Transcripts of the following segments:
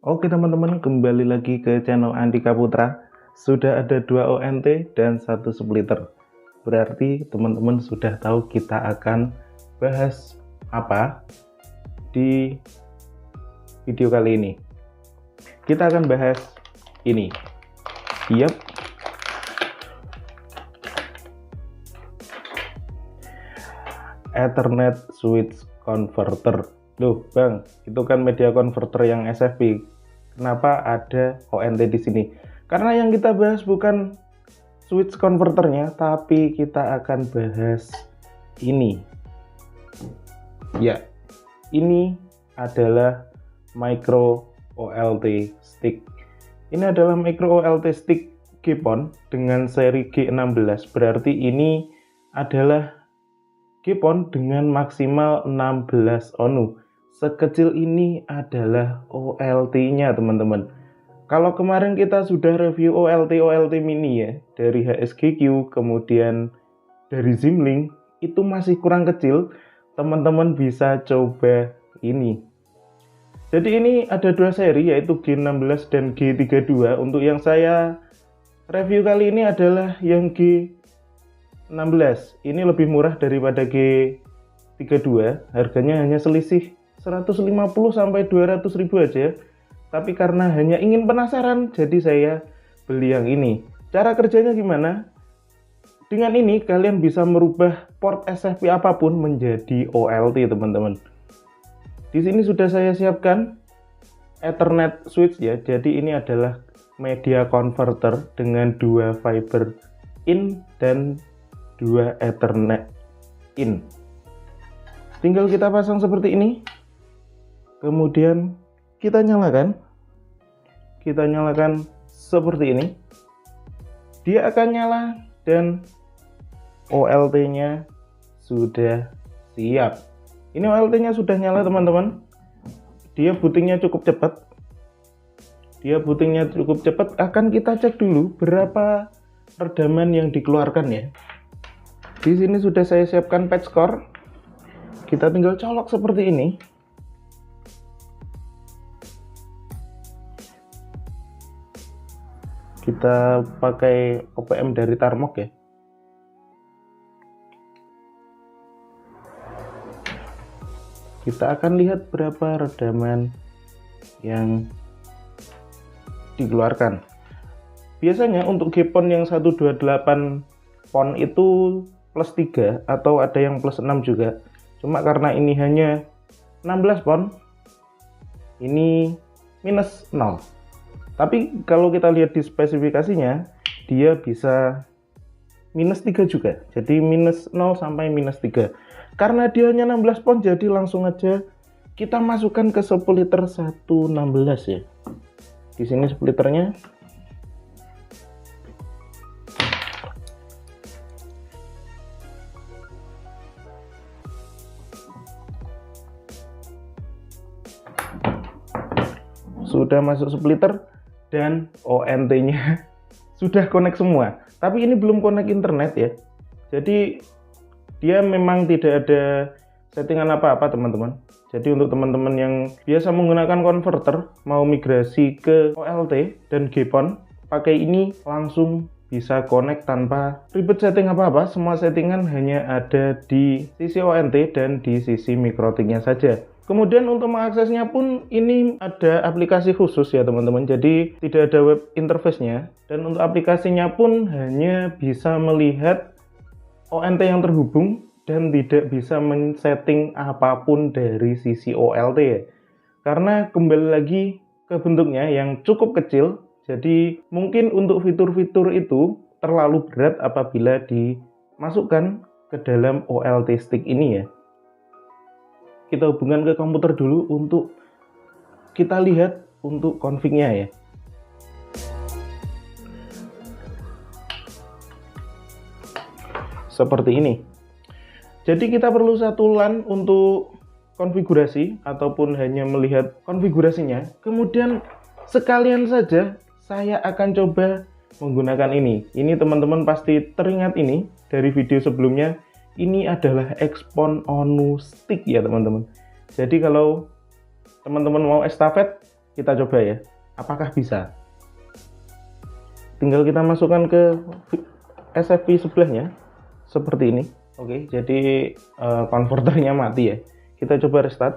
Oke teman-teman, kembali lagi ke channel Andika Putra. Sudah ada 2 ONT dan 1 splitter. Berarti teman-teman sudah tahu kita akan bahas apa di video kali ini. Kita akan bahas ini. Yap. Ethernet switch converter. Loh, Bang, itu kan media converter yang SFP. Kenapa ada ONT di sini? Karena yang kita bahas bukan switch converternya, tapi kita akan bahas ini. Ya, ini adalah micro OLT stick. Ini adalah micro OLT stick GPON dengan seri G16. Berarti ini adalah GPON dengan maksimal 16 ohms. Sekecil ini adalah OLT-nya, teman-teman. Kalau kemarin kita sudah review OLT mini ya, dari HSGQ, kemudian dari Zimlink, itu masih kurang kecil. Teman-teman bisa coba ini. Jadi ini ada 2 seri, yaitu G16 dan G32. Untuk yang saya review kali ini adalah yang G16. Ini lebih murah daripada G32. Harganya hanya selisih 150 sampai 200 ribu aja. Tapi karena hanya ingin penasaran, jadi saya beli yang ini. Cara kerjanya gimana? Dengan ini kalian bisa merubah port SFP apapun menjadi OLT, teman-teman. Di sini sudah saya siapkan Ethernet switch ya. Jadi ini adalah media converter dengan 2 fiber in dan 2 Ethernet in. Tinggal kita pasang seperti ini. Kemudian kita nyalakan. Kita nyalakan seperti ini. Dia akan nyala dan OLT-nya sudah siap. Ini OLT-nya sudah nyala, teman-teman. Dia bootingnya cukup cepat. Akan kita cek dulu berapa redaman yang dikeluarkan ya. Di sini sudah saya siapkan patch core. Kita tinggal colok seperti ini. Kita pakai OPM dari Tarmok ya. Kita akan lihat berapa redaman yang dikeluarkan. Biasanya untuk GPON yang 128 pon itu plus 3 atau ada yang plus 6 juga. Cuma karena ini hanya 16 pon, ini minus 0. Tapi kalau kita lihat di spesifikasinya, dia bisa minus 3 juga. Jadi minus 0 sampai minus 3. Karena dia hanya 16 pon, jadi langsung aja kita masukkan ke splitter 116 ya. Di sini splitternya. Sudah masuk splitter dan ONT-nya sudah connect semua. Tapi ini belum connect internet ya. Jadi dia memang tidak ada settingan apa-apa, teman-teman. Jadi untuk teman-teman yang biasa menggunakan converter, mau migrasi ke OLT dan GPON, pakai ini langsung bisa connect tanpa ribet setting apa-apa. Semua settingan hanya ada di sisi ONT dan di sisi MikroTik-nya saja. Kemudian untuk mengaksesnya pun ini ada aplikasi khusus ya, teman-teman. Jadi tidak ada web interface-nya. Dan untuk aplikasinya pun hanya bisa melihat ONT yang terhubung dan tidak bisa men-setting apapun dari sisi OLT ya. Karena kembali lagi ke bentuknya yang cukup kecil, jadi mungkin untuk fitur-fitur itu terlalu berat apabila dimasukkan ke dalam OLT stick ini ya. Kita hubungkan ke komputer dulu untuk kita lihat untuk config-nya ya. Seperti ini. Jadi kita perlu satu LAN untuk konfigurasi ataupun hanya melihat konfigurasinya. Kemudian sekalian saja saya akan coba menggunakan ini. Ini teman-teman pasti teringat ini dari video sebelumnya. Ini adalah Xpon ONU Stick ya, teman-teman. Jadi kalau teman-teman mau estafet, Kita coba ya, apakah bisa. Tinggal kita masukkan ke SFP sebelahnya seperti ini. Oke, jadi konverternya mati ya. Kita coba restart.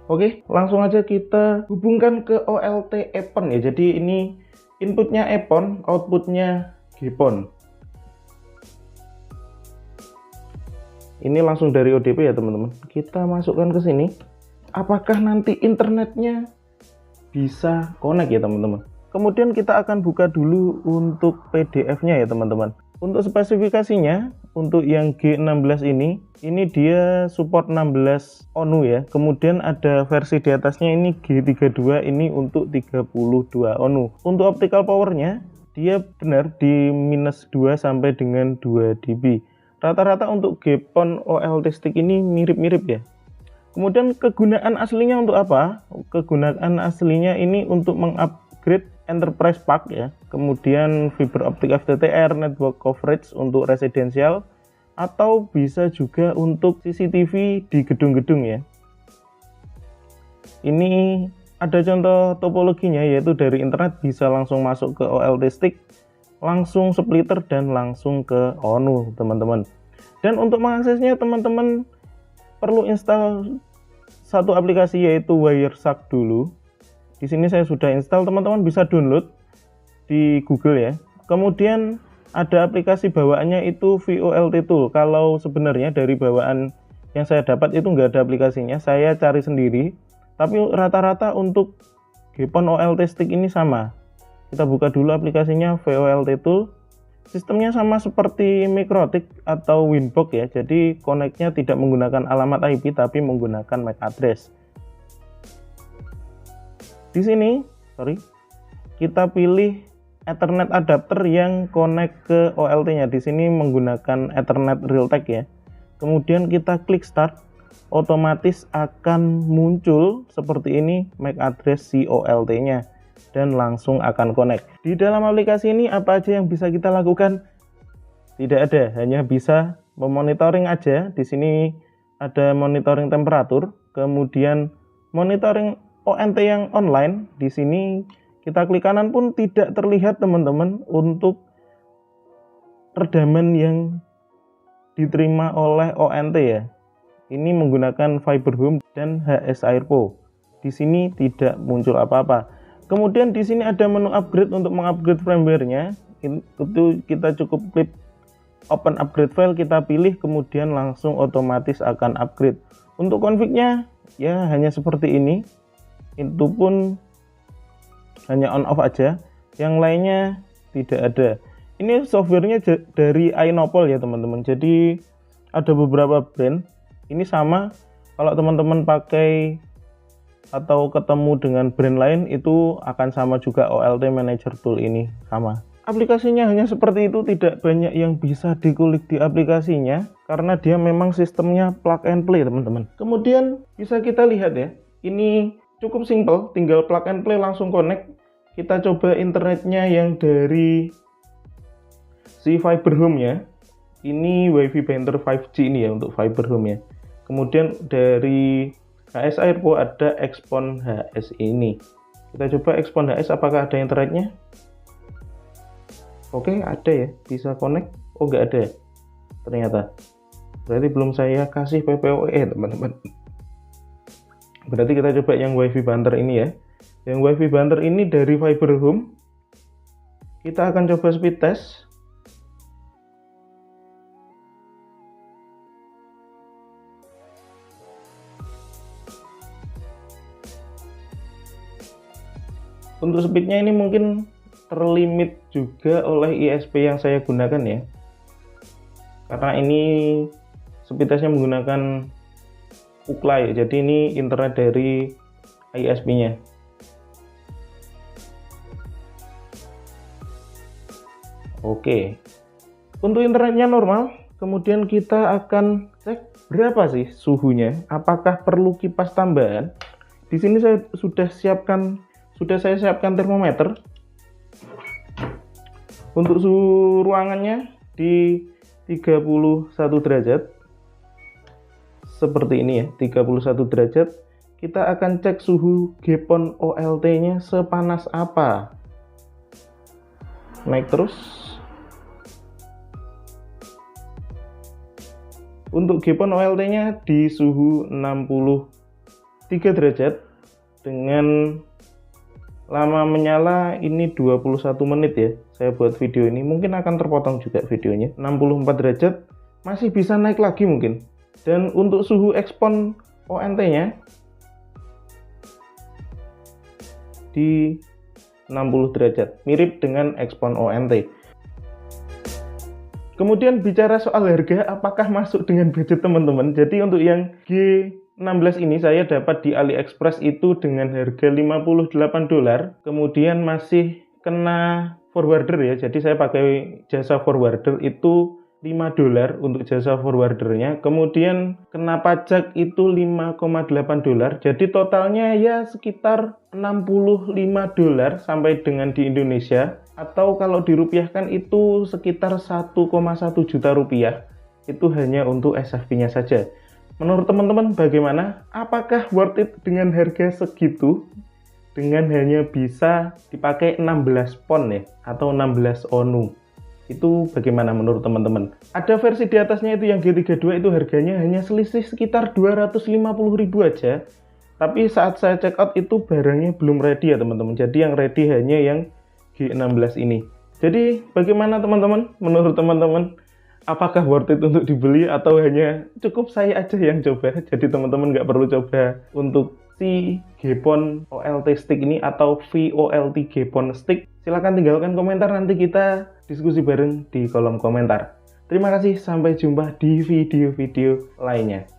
Oke, langsung aja kita hubungkan ke OLT EPON ya. Jadi ini inputnya EPON, outputnya GPON. Ini langsung dari ODP ya teman-teman. Kita masukkan ke sini. Apakah nanti internetnya bisa connect ya teman-teman? Kemudian kita akan buka dulu untuk PDF-nya ya teman-teman. Untuk spesifikasinya, untuk yang G16 ini dia support 16 ONU ya. Kemudian ada versi di atasnya ini G32, ini untuk 32 ONU. Untuk optical powernya, dia benar di -2 sampai dengan 2 dB. Rata-rata untuk GPON OLT stick ini mirip-mirip ya. Kemudian kegunaan aslinya untuk apa? Kegunaan aslinya ini untuk mengupgrade Enterprise Pack ya, kemudian fiber optik FTTR, network coverage untuk residensial, atau bisa juga untuk CCTV di gedung-gedung ya. Ini ada contoh topologinya, yaitu dari internet bisa langsung masuk ke OLT stick, langsung splitter dan langsung ke ONU teman-teman. Dan untuk mengaksesnya teman-teman perlu install satu aplikasi yaitu Wireshark dulu. Di sini saya sudah install, teman-teman bisa download di Google ya. Kemudian ada aplikasi bawaannya itu VoLT Tool. Kalau sebenarnya dari bawaan yang saya dapat itu nggak ada aplikasinya, saya cari sendiri. Tapi rata-rata untuk GPON OLT stick ini sama. Kita buka dulu aplikasinya VoLT Tool. Sistemnya sama seperti Mikrotik atau Winbox ya. Jadi connect-nya tidak menggunakan alamat IP tapi menggunakan MAC address. Di sini, kita pilih Ethernet adapter yang connect ke OLT-nya. Di sini menggunakan Ethernet Realtek ya. Kemudian kita klik start, otomatis akan muncul seperti ini MAC address si OLT-nya dan langsung akan connect. Di dalam aplikasi ini apa aja yang bisa kita lakukan? Tidak ada, hanya bisa memonitoring aja. Di sini ada monitoring temperatur, kemudian monitoring ONT yang online. Di sini kita klik kanan pun tidak terlihat teman-teman untuk redaman yang diterima oleh ONT ya. Ini menggunakan Fiber Home dan HS Airpo. Di sini tidak muncul apa-apa. Kemudian di sini ada menu upgrade untuk mengupgrade firmware-nya. Itu kita cukup klik open upgrade file, kita pilih, kemudian langsung otomatis akan upgrade. Untuk config-nya ya hanya seperti ini. Itu pun hanya on off aja, yang lainnya tidak ada. Ini softwarenya dari Ainopol ya teman-teman. Jadi ada beberapa brand. Ini sama, kalau teman-teman pakai atau ketemu dengan brand lain itu akan sama juga. OLT Manager Tool ini sama. Aplikasinya hanya seperti itu, tidak banyak yang bisa dikulik di aplikasinya karena dia memang sistemnya plug and play teman-teman. Kemudian bisa kita lihat ya, ini cukup simple, tinggal plug and play langsung connect. Kita coba internetnya yang dari si Fiber Home ya. Ini WiFi Banter 5G ini ya untuk Fiber Home ya. Kemudian dari HS Airpo ada Expon HS ini. Kita coba Expon HS apakah ada internetnya. Oke, ada ya, bisa connect. Oh, nggak ada ternyata. Berarti belum saya kasih PPOE teman-teman. Berarti kita coba yang WiFi Banter ini ya. Yang WiFi Banter ini dari Fiber Home. Kita akan coba speed test. Untuk speednya ini mungkin terlimit juga oleh ISP yang saya gunakan ya. Karena ini speed testnya menggunakan UCLA ya. Jadi ini internet dari ISP-nya. Oke, untuk internetnya normal. Kemudian kita akan cek berapa sih suhunya. Apakah perlu kipas tambahan? Di sini saya sudah saya siapkan termometer. Untuk suhu ruangannya di 31 derajat. Seperti ini ya, 31 derajat. kita akan cek suhu GPON OLT-nya sepanas apa. Naik terus. Untuk GPON OLT-nya di suhu 63 derajat dengan lama menyala ini 21 menit ya. Saya buat video ini, mungkin akan terpotong juga videonya. 64 derajat, masih bisa naik lagi mungkin. Dan untuk suhu expand ONT-nya di 60 derajat, mirip dengan expand ONT. Kemudian bicara soal harga, apakah masuk dengan budget teman-teman? Jadi untuk yang G16 ini saya dapat di AliExpress itu dengan harga $58. Kemudian masih kena forwarder ya. Jadi saya pakai jasa forwarder itu $5 untuk jasa forwardernya, kemudian kena pajak itu $5,8, jadi totalnya ya sekitar $65 sampai dengan di Indonesia, atau kalau dirupiahkan itu sekitar 1,1 juta rupiah. Itu hanya untuk SFP-nya saja. Menurut teman-teman bagaimana? Apakah worth it dengan harga segitu? Dengan hanya bisa dipakai 16 pon ya, atau 16 ONU. Itu bagaimana menurut teman-teman? Ada versi di atasnya itu yang G32 itu harganya hanya selisih sekitar 250.000 aja. Tapi saat saya check out itu barangnya belum ready ya teman-teman. Jadi yang ready hanya yang G16 ini. Jadi bagaimana teman-teman? Menurut teman-teman, apakah worth it untuk dibeli atau hanya cukup saya aja yang coba? Jadi teman-teman nggak perlu coba untuk si GPON OLT stick ini atau VOLT GPON stick. Silahkan tinggalkan komentar, nanti kita diskusi bareng di kolom komentar. Terima kasih, sampai jumpa di video-video lainnya.